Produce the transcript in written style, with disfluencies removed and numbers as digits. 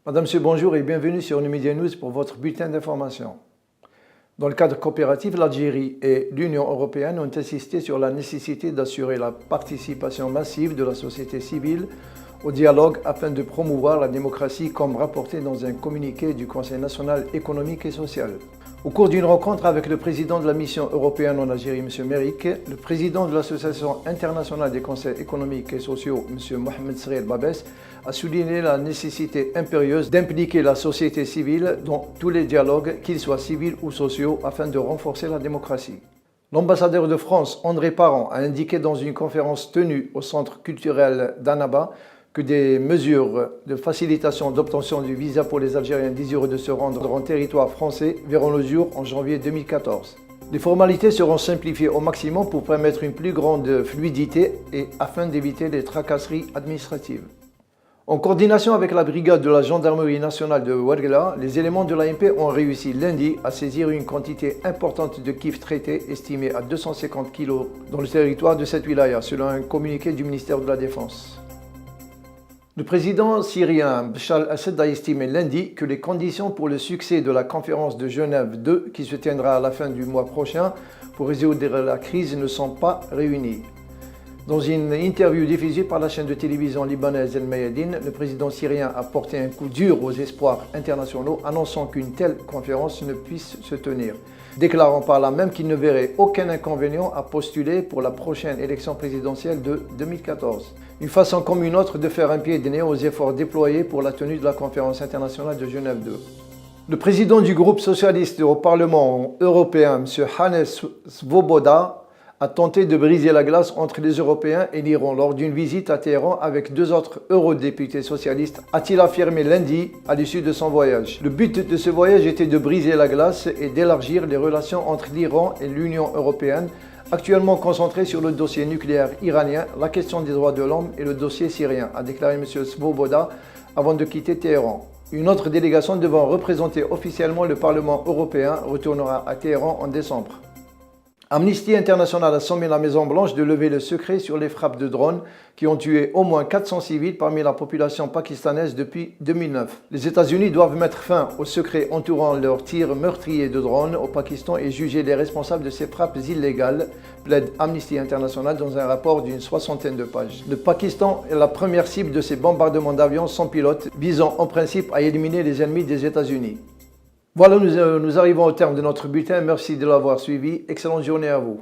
Madame, Monsieur, bonjour et bienvenue sur Numedia News pour votre bulletin d'information. Dans le cadre coopératif, l'Algérie et l'Union européenne ont insisté sur la nécessité d'assurer la participation massive de la société civile au dialogue afin de promouvoir la démocratie comme rapporté dans un communiqué du Conseil national économique et social. Au cours d'une rencontre avec le président de la mission européenne en Algérie, M. Merrick, le président de l'Association internationale des conseils économiques et sociaux, M. Mohamed Srel Babes, a souligné la nécessité impérieuse d'impliquer la société civile dans tous les dialogues, qu'ils soient civils ou sociaux, afin de renforcer la démocratie. L'ambassadeur de France, André Parent, a indiqué dans une conférence tenue au centre culturel d'Annaba que des mesures de facilitation d'obtention du visa pour les Algériens désireux de se rendre en territoire français verront le jour en janvier 2014. Les formalités seront simplifiées au maximum pour permettre une plus grande fluidité et afin d'éviter les tracasseries administratives. En coordination avec la brigade de la gendarmerie nationale de Ouargla, les éléments de l'ANP ont réussi lundi à saisir une quantité importante de kifs traités estimée à 250 kg dans le territoire de cette wilaya, selon un communiqué du ministère de la Défense. Le président syrien Bachar al-Assad a estimé lundi que les conditions pour le succès de la conférence de Genève 2, qui se tiendra à la fin du mois prochain pour résoudre la crise, ne sont pas réunies. Dans une interview diffusée par la chaîne de télévision libanaise El Mayadeen, le président syrien a porté un coup dur aux espoirs internationaux, annonçant qu'une telle conférence ne puisse se tenir, déclarant par là même qu'il ne verrait aucun inconvénient à postuler pour la prochaine élection présidentielle de 2014. Une façon comme une autre de faire un pied de nez aux efforts déployés pour la tenue de la conférence internationale de Genève 2. Le président du groupe socialiste au Parlement européen, M. Hannes Svoboda, a tenté de briser la glace entre les Européens et l'Iran lors d'une visite à Téhéran avec deux autres eurodéputés socialistes, a-t-il affirmé lundi à l'issue de son voyage. Le but de ce voyage était de briser la glace et d'élargir les relations entre l'Iran et l'Union européenne, actuellement concentrée sur le dossier nucléaire iranien, la question des droits de l'homme et le dossier syrien, a déclaré M. Svoboda avant de quitter Téhéran. Une autre délégation devant représenter officiellement le Parlement européen retournera à Téhéran en décembre. Amnesty International a sommé la Maison-Blanche de lever le secret sur les frappes de drones qui ont tué au moins 400 civils parmi la population pakistanaise depuis 2009. Les États-Unis doivent mettre fin au secret entourant leurs tirs meurtriers de drones au Pakistan et juger les responsables de ces frappes illégales, plaide Amnesty International dans un rapport d'une 60aine de pages. Le Pakistan est la première cible de ces bombardements d'avions sans pilote, visant en principe à éliminer les ennemis des États-Unis. Voilà, nous arrivons au terme de notre bulletin. Merci de l'avoir suivi. Excellente journée à vous.